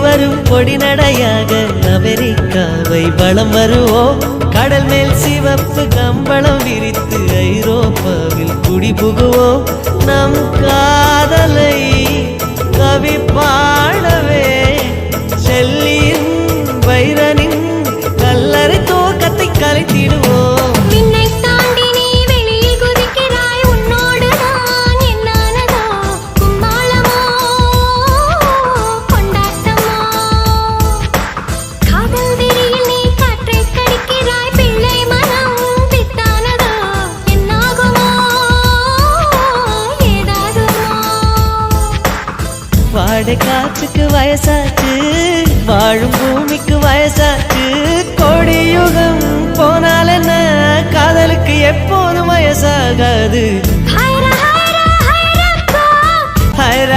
வரும் பொடி நடையாக அமெரிக்காவை வலம் வருவோம். கடல் மேல் சிவப்பு கம்பளம் விரித்து ஐரோப்பாவில் குடிபுகுவோம். நம் காதலை கவி பாடவே செல்லியின் வைரனின் கல்லறை தோக்கத்தை கலைத்திடுவோம். வாடை காற்றுக்கு வயசாச்சு, வாழும் பூமிக்கு வயசாச்சு. கோடியுகம் போனால் என்ன, காதலுக்கு எப்போதும் வயசாகாது. ஹைர